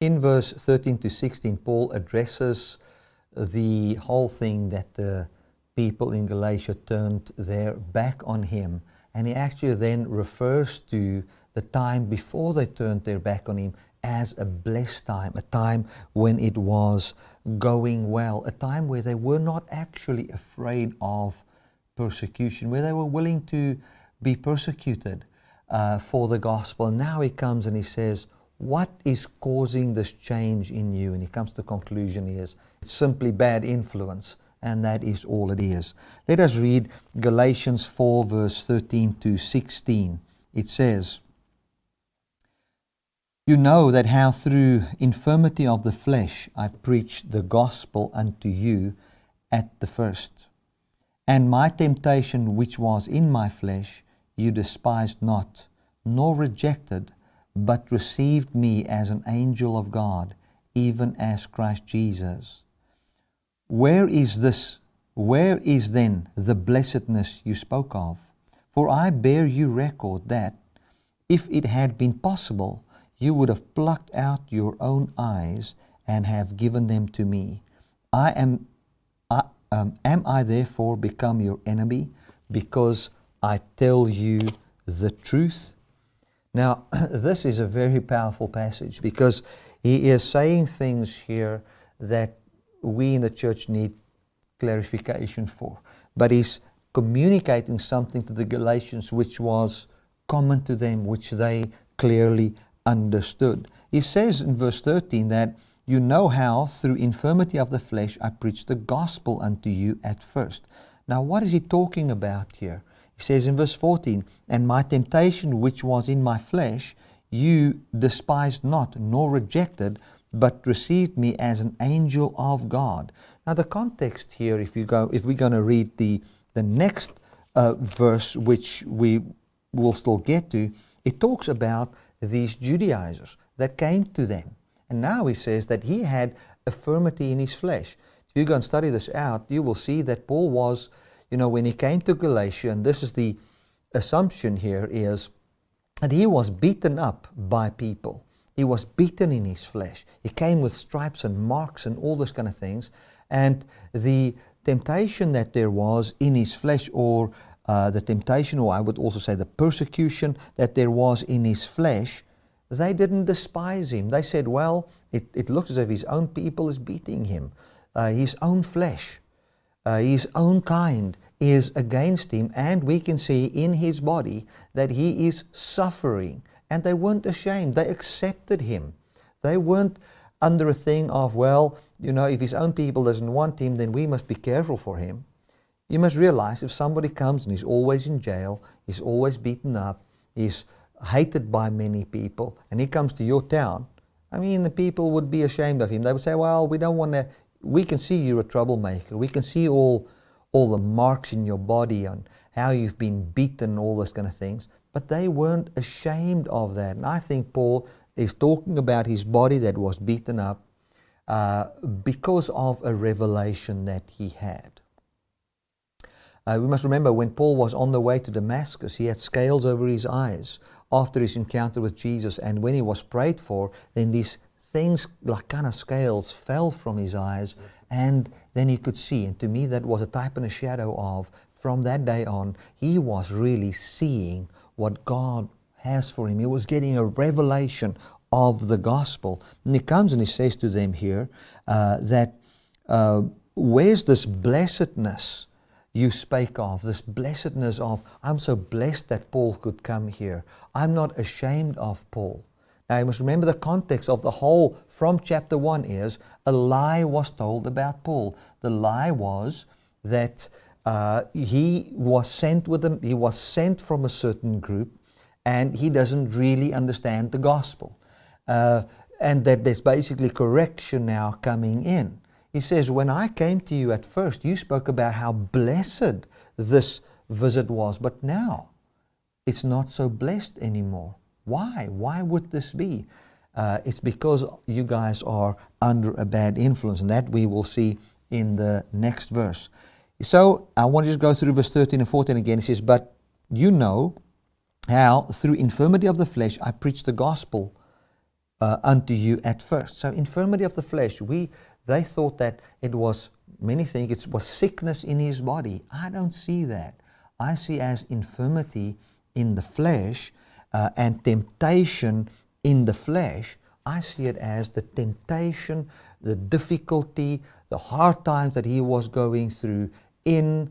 In verse 13 to 16, Paul addresses the whole thing that the people in Galatia turned their back on him. And he actually then refers to the time before they turned their back on him as a blessed time, a time when it was going well, a time where they were not actually afraid of persecution, where they were willing to be persecuted for the gospel. And now he comes and he says, what is causing this change in you? And he comes to the conclusion is it's simply bad influence, and that is all it is. Let us read Galatians 4 verse 13 to 16. It says, you know that how through infirmity of the flesh I preached the gospel unto you at the first. And my temptation which was in my flesh you despised not, nor rejected, but received me as an angel of God, even as Christ Jesus. Where is then the blessedness you spoke of? For I bear you record that, if it had been possible, you would have plucked out your own eyes and have given them to me. Am I therefore become your enemy because I tell you the truth? Now, this is a very powerful passage because he is saying things here that we in the church need clarification for. But he's communicating something to the Galatians which was common to them, which they clearly understood. He says in verse 13 that you know how through infirmity of the flesh I preached the gospel unto you at first. Now what is he talking about here? He says in verse 14, and my temptation which was in my flesh you despised not, nor rejected, but received me as an angel of God. Now the context here, if we're going to read the next verse, which we will still get to, it talks about these Judaizers that came to them. And now he says that he had infirmity in his flesh. If you go and study this out, you will see that Paul was, when he came to Galatia, and this is the assumption here, is that he was beaten up by people. He was beaten in his flesh. He came with stripes and marks and all those kind of things. And the temptation that there was in his flesh, or the temptation, or I would also say the persecution that there was in his flesh, they didn't despise him. They said, well, it looks as if his own people is beating him. His own flesh, his own kind is against him, and we can see in his body that he is suffering. And they weren't ashamed. They accepted him. They weren't under a thing of, well, if his own people doesn't want him, then we must be careful for him. You must realize if somebody comes and he's always in jail, he's always beaten up, he's hated by many people, and he comes to your town, the people would be ashamed of him. They would say, well, we can see you're a troublemaker. We can see all the marks in your body and how you've been beaten, all those kind of things. But they weren't ashamed of that. And I think Paul is talking about his body that was beaten up because of a revelation that he had. We must remember when Paul was on the way to Damascus, he had scales over his eyes after his encounter with Jesus. And when he was prayed for, then these things like kind of scales fell from his eyes, and then he could see. And to me that was a type and a shadow of, from that day on, he was really seeing what God has for him. He was getting a revelation of the gospel. And he comes and he says to them here that where's this blessedness you spake of, this blessedness of, I'm so blessed that Paul could come here. I'm not ashamed of Paul. Now you must remember the context of the whole from chapter 1 is a lie was told about Paul. The lie was that he was sent with them, he was sent from a certain group, and he doesn't really understand the gospel. And that there's basically correction now coming in. He says, when I came to you at first, you spoke about how blessed this visit was, but now it's not so blessed anymore. Why? Why would this be? It's because you guys are under a bad influence, and that we will see in the next verse. So I want to just go through verse 13 and 14 again. He says, but you know how through infirmity of the flesh I preached the gospel unto you at first. So infirmity of the flesh, they thought that it was, many think it was sickness in his body. I don't see that. I see as infirmity in the flesh and temptation in the flesh. I see it as the temptation, the difficulty, the hard times that he was going through in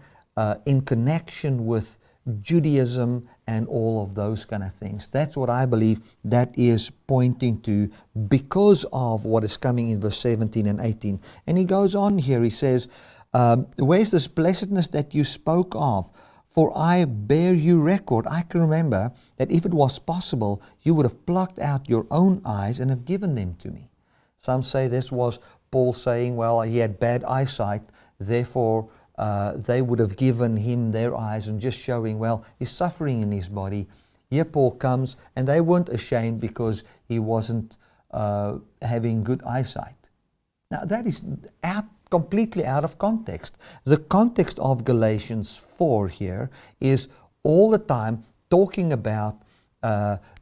connection with Judaism and all of those kind of things. That's what I believe that is pointing to because of what is coming in verse 17 and 18. And he goes on here, he says, where's this blessedness that you spoke of? For I bear you record. I can remember that if it was possible, you would have plucked out your own eyes and have given them to me. Some say this was Paul saying, well, he had bad eyesight, therefore they would have given him their eyes, and just showing, well, he's suffering in his body. Here Paul comes, and they weren't ashamed because he wasn't having good eyesight. Now that is completely out of context. The context of Galatians 4 here is all the time talking about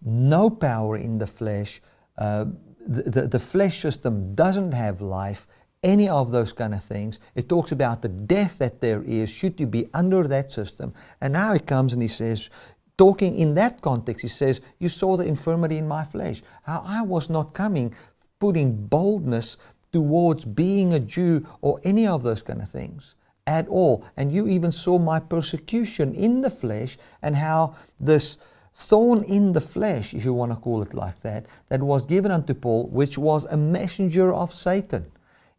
no power in the flesh. The flesh system doesn't have life, any of those kind of things. It talks about the death that there is should you be under that system. And now he comes and he says, talking in that context, he says, you saw the infirmity in my flesh. How I was not coming, putting boldness towards being a Jew or any of those kind of things at all. And you even saw my persecution in the flesh, and how this thorn in the flesh, if you want to call it like that was given unto Paul, which was a messenger of Satan.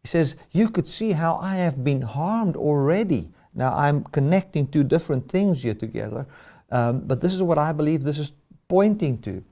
He says, you could see how I have been harmed already. Now I'm connecting two different things here together, but this is what I believe this is pointing to.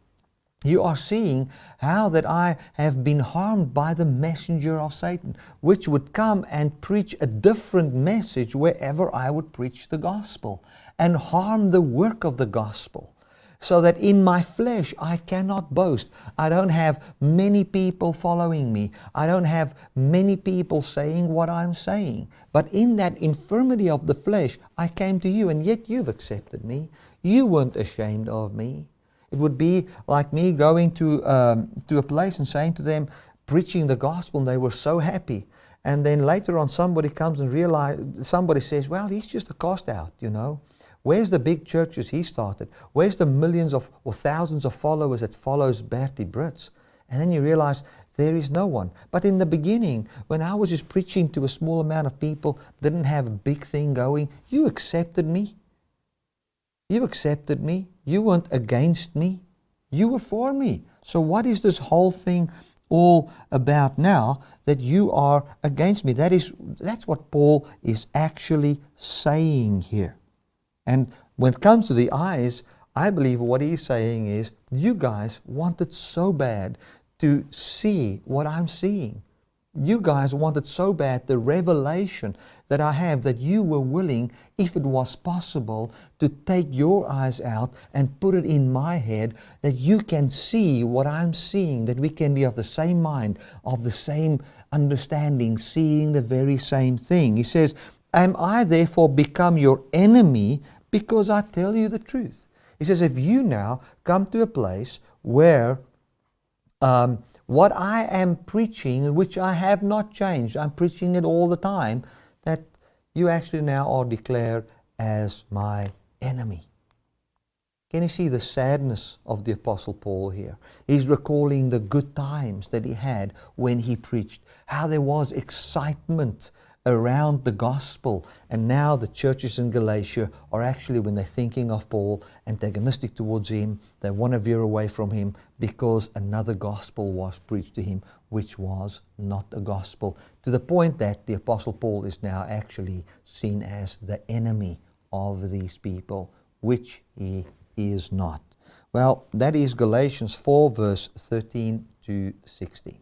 You are seeing how that I have been harmed by the messenger of Satan, which would come and preach a different message wherever I would preach the gospel, and harm the work of the gospel. So that in my flesh I cannot boast. I don't have many people following me. I don't have many people saying what I'm saying. But in that infirmity of the flesh, I came to you, and yet you've accepted me. You weren't ashamed of me. It would be like me going to a place and saying to them, preaching the gospel, and they were so happy. And then later on somebody comes and somebody says, well, he's just a cast out, you know. Where's the big churches he started? Where's the millions of or thousands of followers that follows Bertie Brits? And then you realize there is no one. But in the beginning, when I was just preaching to a small amount of people, didn't have a big thing going, you accepted me. You accepted me. You weren't against me. You were for me. So what is this whole thing all about now that you are against me? That's what Paul is actually saying here. And when it comes to the eyes, I believe what he's saying is, you guys wanted so bad to see what I'm seeing. You guys wanted so bad the revelation that I have, that you were willing, if it was possible, to take your eyes out and put it in my head, that you can see what I'm seeing, that we can be of the same mind, of the same understanding, seeing the very same thing. He says, am I therefore become your enemy because I tell you the truth? He says, if you now come to a place where what I am preaching, which I have not changed, I'm preaching it all the time, that you actually now are declared as my enemy. Can you see the sadness of the Apostle Paul here? He's recalling the good times that he had when he preached, how there was excitement around the gospel, and now the churches in Galatia are actually, when they're thinking of Paul, antagonistic towards him. They want to veer away from him because another gospel was preached to him, which was not a gospel, to the point that the Apostle Paul is now actually seen as the enemy of these people, which he is not. Well, that is Galatians 4 verse 13 to 16.